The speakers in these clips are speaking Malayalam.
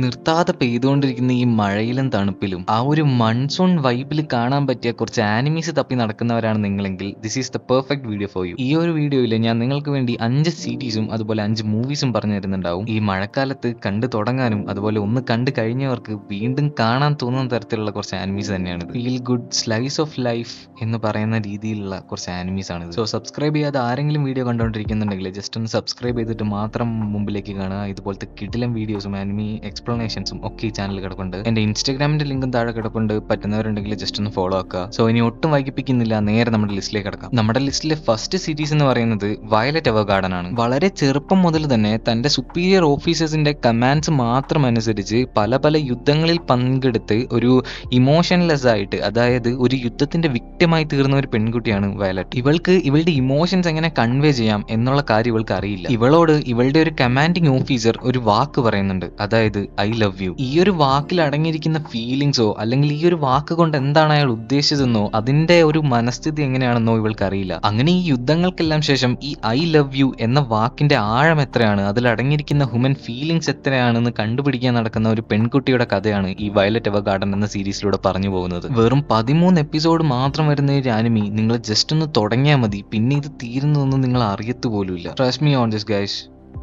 നിർത്താതെ പെയ്തുകൊണ്ടിരിക്കുന്ന ഈ മഴയിലും തണുപ്പിലും ആ ഒരു മൺസൂൺ വൈബിൽ കാണാൻ പറ്റിയ കുറച്ച് ആനിമീസ് തപ്പി നടക്കുന്നവരാണ് നിങ്ങളെങ്കിൽ this is the perfect video for you. ഈ ഒരു വീഡിയോയിൽ ഞാൻ നിങ്ങൾക്ക് വേണ്ടി 5 സീരീസും അതുപോലെ 5 മൂവീസും പറഞ്ഞു തരുന്നുണ്ടാവും. ഈ മഴക്കാലത്ത് കണ്ടു തുടങ്ങാനും അതുപോലെ ഒന്ന് കണ്ടു കഴിഞ്ഞവർക്ക് വീണ്ടും കാണാൻ തോന്നുന്ന തരത്തിലുള്ള കുറച്ച് ആനിമീസ് തന്നെയാണ്. Feel good slice of life എന്ന് പറയുന്ന രീതിയിലുള്ള കുറച്ച് ആനിമീസ് ആണ്. സോ സബ്സ്ക്രൈബ് ചെയ്യാതെ ആരെങ്കിലും വീഡിയോ കണ്ടുകൊണ്ടിരിക്കുന്നുണ്ടെങ്കിൽ ജസ്റ്റ് ഒന്ന് സബ്സ്ക്രൈബ് ചെയ്തിട്ട് മാത്രം മുമ്പിലേക്ക് കാണുക. ഇതുപോലത്തെ കിടിലം വീഡിയോസും ആനിമി എക്സ്പ്ലനേഷൻസും ഒക്കെ ഈ ചാനൽ കിടപ്പുണ്ട്. എന്റെ ഇൻസ്റ്റാഗ്രാമിന്റെ ലിങ്കും താഴെ കിടപ്പുണ്ട്. പറ്റുന്നവരുണ്ടെങ്കിൽ ജസ്റ്റ് ഒന്ന് ഫോളോ ആക്കുക. സോ ഇനി ഒട്ടും വൈകിപ്പിക്കുന്നില്ല, നേരെ നമ്മുടെ ലിസ്റ്റിലേക്ക് കിടക്കാം. നമ്മുടെ ലിസ്റ്റിലെ ഫസ്റ്റ് സീരീസ് എന്ന് പറയുന്നത് വയലറ്റ് എവർഗാർഡൻ ആണ്. വളരെ ചെറുപ്പം മുതൽ തന്നെ തന്റെ സുപ്പീരിയർ ഓഫീസേഴ്സിന്റെ കമാൻഡ്സ് മാത്രം അനുസരിച്ച് പല പല യുദ്ധങ്ങളിൽ പങ്കെടുത്ത് ഒരു ഇമോഷൻലെസ് ആയിട്ട്, അതായത് ഒരു യുദ്ധത്തിന്റെ വിക്ടിമായി തീർന്ന ഒരു പെൺകുട്ടിയാണ് വയലറ്റ്. ഇവൾക്ക് ഇവളുടെ ഇമോഷൻസ് എങ്ങനെ കൺവേ ചെയ്യാം എന്നുള്ള കാര്യം ഇവൾക്ക് അറിയില്ല. ഇവളോട് ഇവളുടെ ഒരു കമാൻഡിങ് ഓഫീസർ ഒരു വാക്ക് പറയുന്നുണ്ട്, അതായത് ഐ ലവ് യു. ഈ ഒരു വാക്കിൽ അടങ്ങിയിരിക്കുന്ന ഫീലിങ്സോ അല്ലെങ്കിൽ ഈ ഒരു വാക്ക് കൊണ്ട് എന്താണ് അയാൾ ഉദ്ദേശിച്ചതെന്നോ അതിന്റെ ഒരു മനസ്ഥിതി എങ്ങനെയാണെന്നോ ഇവൾക്ക് അറിയില്ല. അങ്ങനെ ഈ യുദ്ധങ്ങൾക്കെല്ലാം ശേഷം ഈ ഐ ലവ് യു എന്ന വാക്കിന്റെ ആഴം എത്രയാണ്, അതിൽ അടങ്ങിയിരിക്കുന്ന ഹ്യൂമൻ ഫീലിങ്സ് എത്രയാണെന്ന് കണ്ടുപിടിക്കാൻ നടക്കുന്ന ഒരു പെൺകുട്ടിയുടെ കഥയാണ് ഈ വയലറ്റ് എവർഗാർഡൻ എന്ന സീരീസിലൂടെ പറഞ്ഞു പോകുന്നത്. വെറും 13 എപ്പിസോഡ് മാത്രം വരുന്ന ഒരു ആനിമി നിങ്ങൾ ജസ്റ്റ് ഒന്ന് തുടങ്ങിയാൽ മതി, പിന്നെ ഇത് തീരുന്നതൊന്നും നിങ്ങൾ അറിയത്തു പോലുമില്ല. Trust me on this guys,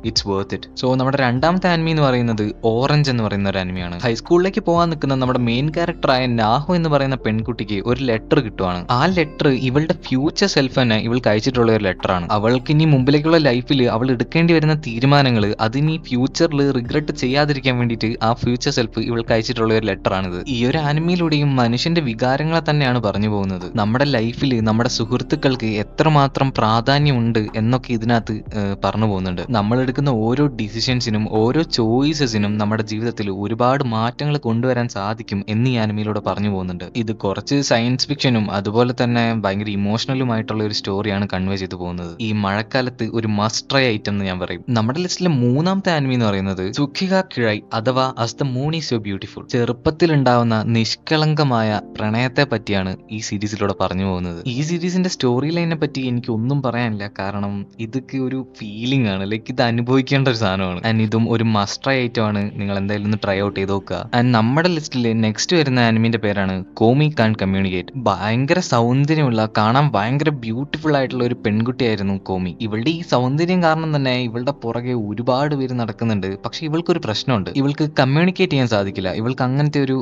it's worth it. So നമ്മുടെ രണ്ടാമത്തെ ആനിമി എന്ന് പറയുന്നത് ഓറഞ്ച് എന്ന് പറയുന്ന ഒരു ആനിമിയാണ്. ഹൈസ്കൂളിലേക്ക് പോകാൻ നിൽക്കുന്ന നമ്മുടെ മെയിൻ ക്യാരക്ടറായ നാഹോ എന്ന് പറയുന്ന പെൺകുട്ടിക്ക് ഒരു ലെറ്റർ കിട്ടുവാണ്. ആ ലെറ്റർ ഇവളുടെ ഫ്യൂച്ചർ സെൽഫ് തന്നെ ഇവൾക്ക് അയച്ചിട്ടുള്ള ഒരു ലെറ്ററാണ്. അവൾക്ക് ഇനി മുമ്പിലേക്കുള്ള ലൈഫിൽ അവൾ എടുക്കേണ്ടി വരുന്ന തീരുമാനങ്ങൾ അതിനി ഫ്യൂച്ചറിൽ റിഗ്രറ്റ് ചെയ്യാതിരിക്കാൻ വേണ്ടിയിട്ട് ആ ഫ്യൂച്ചർ സെൽഫ് ഇവൾക്ക് അയച്ചിട്ടുള്ള ഒരു ലെറ്ററാണിത്. ഈ ഒരു ആനിമിയിലൂടെയും മനുഷ്യന്റെ വികാരങ്ങളെ തന്നെയാണ് പറഞ്ഞു പോകുന്നത്. നമ്മുടെ ലൈഫിൽ നമ്മുടെ സുഹൃത്തുക്കൾക്ക് എത്രമാത്രം പ്രാധാന്യമുണ്ട് എന്നൊക്കെ ഇതിനകത്ത് പറഞ്ഞു പോകുന്നുണ്ട്. നമ്മൾ എടുക്കുന്ന ഓരോ ഡിസിഷൻസിനും ഓരോ ചോയ്സസിനും നമ്മുടെ ജീവിതത്തിൽ ഒരുപാട് മാറ്റങ്ങൾ കൊണ്ടുവരാൻ സാധിക്കും എന്ന് ഈ ആനിമയിലൂടെ പറഞ്ഞു പോകുന്നുണ്ട്. ഇത് കുറച്ച് സയൻസ് ഫിക്ഷനും അതുപോലെ തന്നെ ഭയങ്കര ഇമോഷണലുമായിട്ടുള്ള ഒരു സ്റ്റോറിയാണ് കൺവേ ചെയ്തു പോകുന്നത്. ഈ മഴക്കാലത്ത് ഒരു മസ്റ്റ് ട്രൈ ഐറ്റം എന്ന് ഞാൻ പറയും. നമ്മുടെ ലിസ്റ്റിലെ മൂന്നാമത്തെ ആനിമി എന്ന് പറയുന്നത് സുഖിഹ കിഴൈ അഥവാ as the moon is so beautiful. ചെറുപ്പത്തിൽ ഉണ്ടാവുന്ന നിഷ്കളങ്കമായ പ്രണയത്തെ പറ്റിയാണ് ഈ സീരീസിലൂടെ പറഞ്ഞു പോകുന്നത്. ഈ സീരീസിന്റെ സ്റ്റോറി ലൈനെ പറ്റി എനിക്ക് ഒന്നും പറയാനില്ല, കാരണം ഇതൊക്കെ ഒരു ഫീലിംഗ് ആണ്, ലൈക്ക് ഇത് അനുഭവിക്കേണ്ട ഒരു സാധനമാണ്. ആൻഡ് ഇതും ഒരു മസ്റ്റ് ട്രൈ ഐറ്റം ആണ്. നിങ്ങൾ എന്തായാലും ഒന്ന് ട്രൈ ഔട്ട് ചെയ്ത് നോക്കുക. ആൻഡ് നമ്മുടെ ലിസ്റ്റിൽ നെക്സ്റ്റ് വരുന്ന ആനിമിന്റെ പേരാണ് കോമി കാൻ കമ്മ്യൂണിക്കേറ്റ്. ഭയങ്കര സൗന്ദര്യമുള്ള, കാണാൻ ഭയങ്കര ബ്യൂട്ടിഫുൾ ആയിട്ടുള്ള ഒരു പെൺകുട്ടിയായിരുന്നു കോമി. ഇവളുടെ ഈ സൗന്ദര്യം കാരണം തന്നെ ഇവളുടെ പുറകെ ഒരുപാട് പേര് നടക്കുന്നുണ്ട്. പക്ഷെ ഇവൾക്കൊരു പ്രശ്നമുണ്ട്, ഇവൾക്ക് കമ്മ്യൂണിക്കേറ്റ് ചെയ്യാൻ സാധിക്കില്ല. ഇവൾക്ക് അങ്ങനത്തെ ഒരു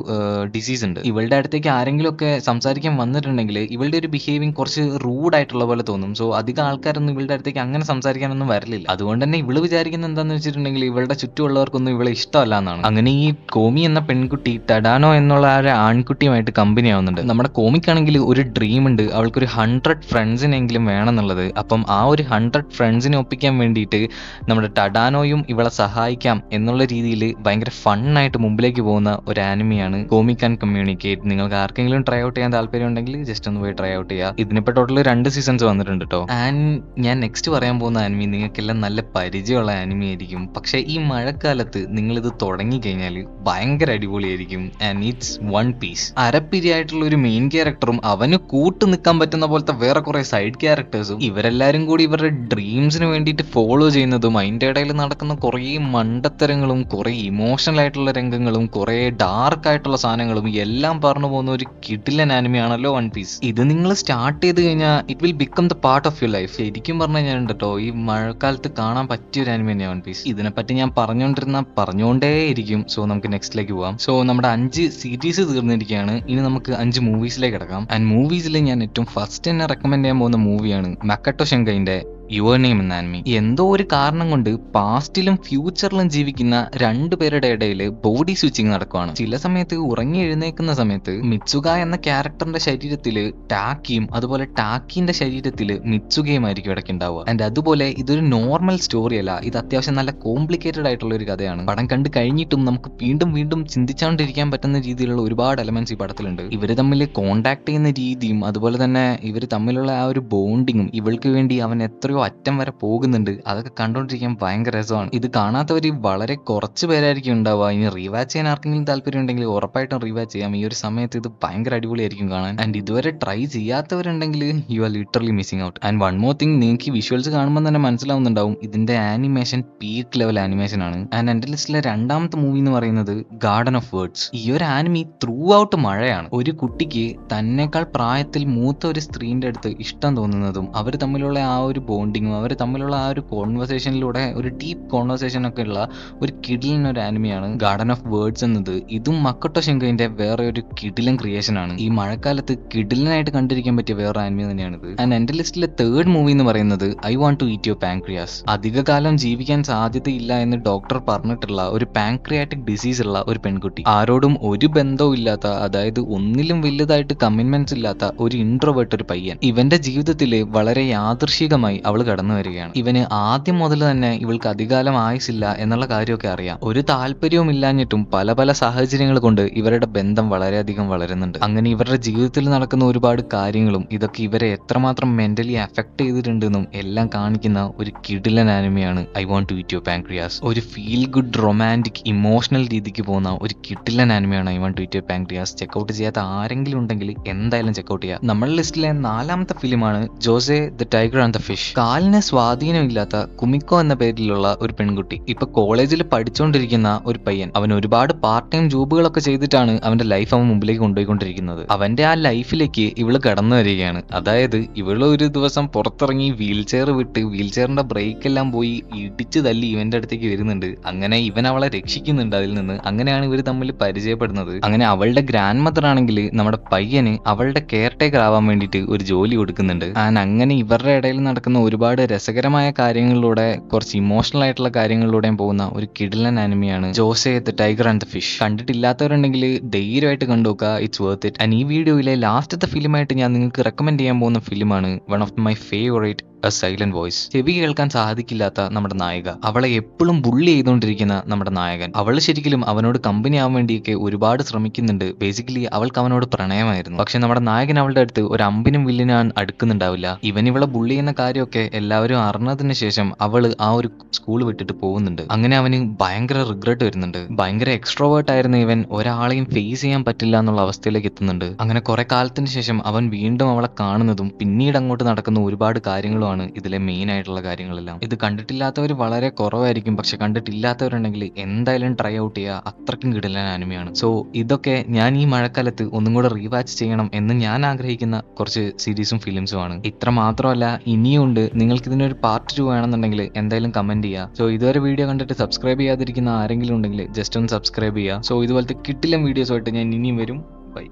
ഡിസീസ് ഉണ്ട്. ഇവളുടെ അടുത്തേക്ക് ആരെങ്കിലും ഒക്കെ സംസാരിക്കാൻ വന്നിട്ടുണ്ടെങ്കിൽ ഇവളുടെ ഒരു ബിഹേവിങ് കുറച്ച് റൂഡ് ആയിട്ടുള്ള പോലെ തോന്നും. സോ അധികം ആൾക്കാരൊന്നും ഇവളുടെ അടുത്തേക്ക് അങ്ങനെ സംസാരിക്കാനൊന്നും വരലില്ല. അതുകൊണ്ട് തന്നെ ഇവള് വിചാരിക്കുന്നത് എന്താന്ന് വെച്ചിട്ടുണ്ടെങ്കിൽ ഇവളുടെ ചുറ്റുമുള്ളവർക്കൊന്നും ഇവളെ ഇഷ്ടമല്ല എന്നാണ്. അങ്ങനെ ഈ കോമി എന്ന പെൺകുട്ടി ടഡാനോ എന്നുള്ള ആ ഒരു ആൺകുട്ടിയുമായിട്ട് കമ്പനി ആവുന്നുണ്ട്. നമ്മുടെ കോമിക്കാണെങ്കിൽ ഒരു ഡ്രീം ഉണ്ട്, അവൾക്കൊരു 100 ഫ്രണ്ട്സിനെങ്കിലും വേണമെന്നുള്ളത്. അപ്പം ആ ഒരു 100 ഫ്രണ്ട്സിനെ ഒപ്പിക്കാൻ വേണ്ടിയിട്ട് നമ്മുടെ ടഡാനോയും ഇവളെ സഹായിക്കാം എന്നുള്ള രീതിയിൽ ഭയങ്കര ഫണ്ണായിട്ട് മുമ്പിലേക്ക് പോകുന്ന ഒരു ആനിമിയാണ് കോമി കാൻ കമ്മ്യൂണിക്കേറ്റ്. നിങ്ങൾക്ക് ആർക്കെങ്കിലും ട്രൈ ഔട്ട് ചെയ്യാൻ താല്പര്യം ഉണ്ടെങ്കിൽ ജസ്റ്റ് ഒന്ന് പോയി ട്രൈ ഔട്ട് ചെയ്യുക. ഇതിനിപ്പോൾ ടോട്ടൽ 2 സീസൺസ് വന്നിട്ടുണ്ട് കേട്ടോ. ആൻഡ് ഞാൻ നെക്സ്റ്റ് പറയാൻ പോകുന്ന ആനിമി നിങ്ങൾക്കെല്ലാം നല്ല പരിചയമുള്ള ആനിമി ആയിരിക്കും. പക്ഷെ ഈ മഴക്കാലത്ത് നിങ്ങൾ ഇത് തുടങ്ങി കഴിഞ്ഞാൽ ഭയങ്കര അടിപൊളിയായിരിക്കും. And it's one piece. അരപ്പിരിയായിട്ടുള്ള ഒരു മെയിൻ ക്യാരക്ടറും അവന് കൂട്ട് നിൽക്കാൻ പറ്റുന്ന പോലത്തെ വേറെ കുറെ സൈഡ് ക്യാരക്ടേഴ്സും ഇവരെല്ലാരും കൂടി ഇവരുടെ ഡ്രീംസിന് വേണ്ടിയിട്ട് ഫോളോ ചെയ്യുന്നതും അതിന്റെ ഇടയിൽ നടക്കുന്ന കുറേ മണ്ടത്തരങ്ങളും കുറെ ഇമോഷണൽ ആയിട്ടുള്ള രംഗങ്ങളും കുറെ ഡാർക്ക് ആയിട്ടുള്ള സാധനങ്ങളും എല്ലാം പറഞ്ഞു പോകുന്ന ഒരു കിടിലൻ ആനിമിയാണല്ലോ വൺ പീസ്. ഇത് നിങ്ങൾ സ്റ്റാർട്ട് ചെയ്ത് കഴിഞ്ഞാൽ it will become the part of your life. ശരിക്കും പറഞ്ഞു കഴിഞ്ഞാൽ കേട്ടോ, ഈ മഴക്കാലത്ത് കാണാൻ പറ്റിയ ഒരു ആനിമി തന്നെയാണ് വൺ പീസ്. ഇതിനെപ്പറ്റി ഞാൻ പറഞ്ഞുകൊണ്ടേ ഇരിക്കും. സോ നമുക്ക് നെക്സ്റ്റിലേക്ക് പോവാം. സോ നമ്മുടെ 5 സീരീസ് തീർന്നിരിക്കുകയാണ്. ഇനി നമുക്ക് 5 മൂവീസിലേക്ക് കിടക്കാം. ആൻഡ് മൂവീസിൽ ഞാൻ ഏറ്റവും ഫസ്റ്റ് തന്നെ റെക്കമെൻഡ് ചെയ്യാൻ പോകുന്ന മൂവിയാണ് മക്കട്ടോ ഷെങ്കൈന്റെ യുവർ നെയിം എന്ന ആനിമി. എന്തോ ഒരു കാരണം കൊണ്ട് പാസ്റ്റിലും ഫ്യൂച്ചറിലും ജീവിക്കുന്ന 2 പേരുടെ ഇടയിൽ ബോഡി സ്വിച്ചിങ് നടക്കുവാണ്. ചില സമയത്ത് ഉറങ്ങി എഴുന്നേക്കുന്ന സമയത്ത് മിത്സുക എന്ന ക്യാരക്ടറിന്റെ ശരീരത്തില് ടാക്കിയും അതുപോലെ ടാക്കിന്റെ ശരീരത്തില് മിത്സുകയും ആയിരിക്കും ഇടയ്ക്ക് ഉണ്ടാവുക. ആൻഡ് അതുപോലെ ഇതൊരു നോർമൽ സ്റ്റോറി അല്ല, ഇത് അത്യാവശ്യം നല്ല കോംപ്ലിക്കേറ്റഡ് ആയിട്ടുള്ള ഒരു കഥയാണ്. പടം കണ്ട് കഴിഞ്ഞിട്ടും നമുക്ക് വീണ്ടും വീണ്ടും ചിന്തിച്ചുകൊണ്ടിരിക്കാൻ പറ്റുന്ന രീതിയിലുള്ള ഒരുപാട് എലമെന്റ്സ് ഈ പടത്തിലുണ്ട്. ഇവര് തമ്മിൽ കോണ്ടാക്ട് ചെയ്യുന്ന രീതിയും അതുപോലെ തന്നെ ഇവർ തമ്മിലുള്ള ആ ഒരു ബോണ്ടിങ്ങും, ഇവൾക്ക് വേണ്ടി അവൻ എത്രയോ അറ്റം വരെ പോകുന്നുണ്ട്. അതൊക്കെ കണ്ടോണ്ടിരിക്കാൻ ഭയങ്കര രസമാണ്. ഇത് കാണാത്തവർ വളരെ കുറച്ച് പേരായിരിക്കും ഉണ്ടാവുക. ഇനി റീവാച്ച് ചെയ്യാൻ ആർക്കെങ്കിലും താല്പര്യം ഉണ്ടെങ്കിൽ ഉറപ്പായിട്ടും റീവാച്ച് ചെയ്യാം. ഈ ഒരു സമയത്ത് ഇത് ഭയങ്കര അടിപൊളിയായിരിക്കും കാണാൻ. ആൻഡ് ഇതുവരെ ട്രൈ ചെയ്യാത്തവരുണ്ടെങ്കിൽ you are literally missing out. And one more thing, നിങ്ങൾക്ക് ഈ വിഷ്വൽസ് കാണുമ്പോൾ തന്നെ മനസ്സിലാവുന്നുണ്ടാവും ഇതിന്റെ ആനിമേഷൻ പീക്ക് ലെവൽ ആനിമേഷൻ ആണ്. ആൻഡ് എന്റെ ലിസ്റ്റിലെ രണ്ടാമത്തെ മൂവി എന്ന് പറയുന്നത് ഗാർഡൻ ഓഫ് വേർഡ്സ്. ഈ ഒരു ആനിമി ത്രൂ ഔട്ട് മഴയാണ്. ഒരു കുട്ടിക്ക് തന്നെക്കാൾ പ്രായത്തിൽ മൂത്ത ഒരു സ്ത്രീന്റെ അടുത്ത് ഇഷ്ടം തോന്നുന്നതും അവർ തമ്മിലുള്ള ആ ഒരു ബോണ്ടിങ്ങും അവർ തമ്മിലുള്ള ആ ഒരു കോൺവെർസേഷനിലൂടെ ഒരു ഡീപ്പ് കോൺവെർസേഷൻ ഒക്കെ ഉള്ള ഒരു കിടിലൻ ഒരു ആനിമിയാണ് ഗാർഡൻ ഓഫ് വേർഡ്സ് എന്നത്. ഇതും മക്കോട്ടോ ഷിൻകോയുടെ വേറെ ഒരു കിടിലൻ ക്രിയേഷൻ ആണ്. ഈ മഴക്കാലത്ത് കിടിലനായിട്ട് കണ്ടിരിക്കാൻ പറ്റിയ വേറെ ആനിമി തന്നെയാണിത്. ആൻഡ് എന്റെ ലിസ്റ്റിലെ തേർഡ് മൂവി എന്ന് പറയുന്നത് I want to eat your pancreas. അധികകാലം ജീവിക്കാൻ സാധ്യതയില്ല എന്ന് ഡോക്ടർ പറഞ്ഞിട്ടുള്ള ഒരു പാൻക്രിയാറ്റിക് ഡിസീസ് ഉള്ള ഒരു പെൺകുട്ടി, ആരോടും ഒരു ബന്ധവും ഇല്ലാത്ത, അതായത് ഒന്നിലും വലുതായിട്ട് കമ്മിറ്റ്മെന്റ്സ് ഇല്ലാത്ത ഒരു ഇൻട്രോവേർട്ട് ഒരു പയ്യൻ. ഇവന്റെ ജീവിതത്തിൽ വളരെ യാദൃശികമായി അവൾ കടന്നു വരികയാണ്. ഇവന് ആദ്യം മുതൽ തന്നെ ഇവൾക്ക് അധികാലം ആയുസില്ല എന്നുള്ള കാര്യമൊക്കെ അറിയാം. ഒരു താല്പര്യവും ഇല്ലാഞ്ഞിട്ടും പല പല സാഹചര്യങ്ങൾ കൊണ്ട് ഇവരുടെ ബന്ധം വളരെയധികം വളരുന്നുണ്ട്. അങ്ങനെ ഇവരുടെ ജീവിതത്തിൽ നടക്കുന്ന ഒരുപാട് കാര്യങ്ങളും ഇതൊക്കെ ഇവരെ എത്രമാത്രം മെന്റലി അഫക്ട് ചെയ്തിട്ടുണ്ടെന്നും എല്ലാം കാണിക്കുന്ന ഒരു കിടിലൻ ആനിമയാണ് I want to eat your pancreas. ഒരു ഫീൽ ഗുഡ് റൊമാൻറ്റിക് ഇമോഷണൽ രീതിക്ക് പോകുന്ന ഒരു കിടിലൻ ആനിമയാണ് I want to eat your pancreas. Check out ചെയ്യാത്ത ആരെങ്കിലും ഉണ്ടെങ്കിൽ എന്തായാലും ചെക്കൗട്ട് ചെയ്യുക. നമ്മുടെ ലിസ്റ്റിലെ നാലാമത്തെ ഫിലിമാണ് Josee the tiger and the fish. കാലിന് സ്വാധീനമില്ലാത്ത കുമിക്കോ എന്ന പേരിലുള്ള ഒരു പെൺകുട്ടി, ഇപ്പൊ കോളേജിൽ പഠിച്ചുകൊണ്ടിരിക്കുന്ന ഒരു പയ്യൻ. അവൻ ഒരുപാട് പാർട്ട് ടൈം ജോബുകളൊക്കെ ചെയ്തിട്ടാണ് അവന്റെ ലൈഫ് അവൻ മുമ്പിലേക്ക് കൊണ്ടുപോയിക്കൊണ്ടിരിക്കുന്നത്. അവന്റെ ആ ലൈഫിലേക്ക് ഇവള് കടന്നു വരികയാണ്. അതായത് ഇവള് ഒരു ദിവസം പുറത്തിറങ്ങി വീൽ ചെയർ വിട്ട് വീൽ ചെയറിന്റെ ബ്രേക്ക് എല്ലാം പോയി ഇടിച്ച് തല്ലി ഇവന്റെ അടുത്തേക്ക് വരുന്നുണ്ട്. അങ്ങനെ ഇവൻ അവളെ രക്ഷിക്കുന്നുണ്ട് അതിൽ നിന്ന്. അങ്ങനെയാണ് ഇവർ തമ്മിൽ പരിചയപ്പെടുന്നത്. അങ്ങനെ അവളുടെ ഗ്രാൻഡ് മദർ ആണെങ്കിൽ നമ്മുടെ പയ്യന് അവളുടെ കെയർ ടേക്കർ ആവാൻ വേണ്ടിയിട്ട് ഒരു ജോലി കൊടുക്കുന്നുണ്ട്. ആൻഡ് അങ്ങനെ ഇവരുടെ ഇടയിൽ നടക്കുന്ന ഒരുപാട് രസകരമായ കാര്യങ്ങളിലൂടെ കുറച്ച് ഇമോഷണൽ ആയിട്ടുള്ള കാര്യങ്ങളിലൂടെയും പോകുന്ന ഒരു കിടിലൻ ആനിമിയാണ് Josee the tiger and the fish. കണ്ടിട്ടില്ലാത്തവരുണ്ടെങ്കിൽ ധൈര്യമായിട്ട് കണ്ടുനോക്കുക. It's worth it. ആൻഡ് ഈ വീഡിയോയിലെ ലാസ്റ്റത്തെ ഫിലിമായിട്ട് ഞാൻ നിങ്ങൾക്ക് റെക്കമെൻഡ് ചെയ്യാൻ പോകുന്ന ഫിലിമാണ് one of my favourite a silent voice. ചെവി കേൾക്കാൻ സാധിക്കില്ലാത്ത നമ്മുടെ നായിക, അവളെ എപ്പോഴും ബുള്ളി ചെയ്തുകൊണ്ടിരിക്കുന്ന നമ്മുടെ നായകൻ. അവൾ ശരിക്കും അവനോട് കമ്പനി ആവാൻ വേണ്ടിയൊക്കെ ഒരുപാട് ശ്രമിക്കുന്നുണ്ട്. ബേസിക്കലി അവൾക്ക് അവനോട് പ്രണയമായിരുന്നു. പക്ഷെ നമ്മുടെ നായകൻ അവളുടെ അടുത്ത് ഒരു അമ്പിനും വില്ലിനും അടുക്കുന്നുണ്ടാവില്ല. ഇവൻ ഇവളെ ബുള്ളി ചെയ്യുന്ന കാര്യമൊക്കെ എല്ലാവരും അറിഞ്ഞതിന് ശേഷം അവള് ആ ഒരു സ്കൂൾ വിട്ടിട്ട് പോകുന്നുണ്ട്. അങ്ങനെ അവന് ഭയങ്കര റിഗ്രറ്റ് വരുന്നുണ്ട്. ഭയങ്കര എക്സ്ട്രോവേർട്ട് ആയിരുന്ന ഇവൻ ഒരാളെയും ഫേസ് ചെയ്യാൻ പറ്റില്ല എന്നുള്ള അവസ്ഥയിലേക്ക് എത്തുന്നുണ്ട്. അങ്ങനെ കുറെ കാലത്തിന് ശേഷം അവൻ വീണ്ടും അവളെ കാണുന്നതും പിന്നീട് അങ്ങോട്ട് നടക്കുന്ന ഒരുപാട് കാര്യങ്ങളും ഇതിലെ മെയിൻ ആയിട്ടുള്ള കാര്യങ്ങളെല്ലാം. ഇത് കണ്ടിട്ടില്ലാത്തവർ വളരെ കുറവായിരിക്കും. പക്ഷെ കണ്ടിട്ടില്ലാത്തവരുണ്ടെങ്കിൽ എന്തായാലും ട്രൈ ഔട്ട് ചെയ്യുക. അത്രയ്ക്കും കിടിലൻ ആനിമയാണ്. സോ ഇതൊക്കെ ഞാൻ ഈ മഴക്കാലത്ത് ഒന്നും കൂടെ റീവാച്ച് ചെയ്യണം എന്ന് ഞാൻ ആഗ്രഹിക്കുന്ന കുറച്ച് സീരീസും ഫിലിംസും ആണ്. ഇത്ര മാത്രമല്ല ഇനിയുണ്ട്. നിങ്ങൾക്ക് ഇതിനൊരു പാർട്ട് 2 വേണമെന്നുണ്ടെങ്കിൽ എന്തായാലും കമന്റ് ചെയ്യുക. സോ ഇതുവരെ വീഡിയോ കണ്ടിട്ട് സബ്സ്ക്രൈബ് ചെയ്യാതിരിക്കുന്ന ആരെങ്കിലും ഉണ്ടെങ്കിൽ ജസ്റ്റ് ഒന്ന് സബ്സ്ക്രൈബ് ചെയ്യുക. സോ ഇതുപോലത്തെ കിടിലൻ വീഡിയോസുമായിട്ട് ഞാൻ ഇനിയും വരും. ബൈ.